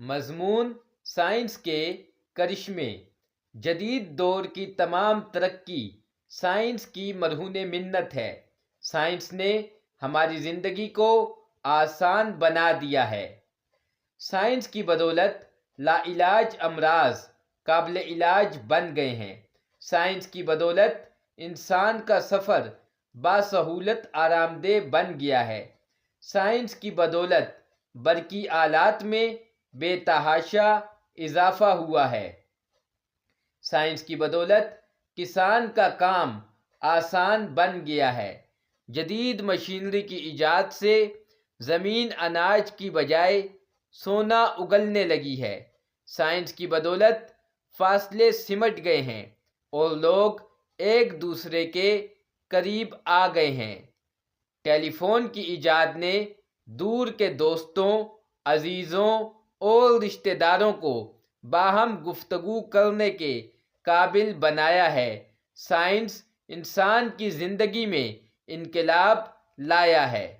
مضمون سائنس کے کرشمے۔ جدید دور کی تمام ترقی سائنس کی مرہون منت ہے۔ سائنس نے ہماری زندگی کو آسان بنا دیا ہے۔ سائنس کی بدولت لا علاج امراض قابل علاج بن گئے ہیں۔ سائنس کی بدولت انسان کا سفر باسہولت آرام دہ بن گیا ہے۔ سائنس کی بدولت برقی آلات میں بے تحاشا اضافہ ہوا ہے۔ سائنس کی بدولت کسان کا کام آسان بن گیا ہے۔ جدید مشینری کی ایجاد سے زمین اناج کی بجائے سونا اگلنے لگی ہے۔ سائنس کی بدولت فاصلے سمٹ گئے ہیں اور لوگ ایک دوسرے کے قریب آ گئے ہیں۔ ٹیلی فون کی ایجاد نے دور کے دوستوں، عزیزوں اور رشتہ داروں کو باہم گفتگو کرنے کے قابل بنایا ہے۔ سائنس انسان کی زندگی میں انقلاب لایا ہے۔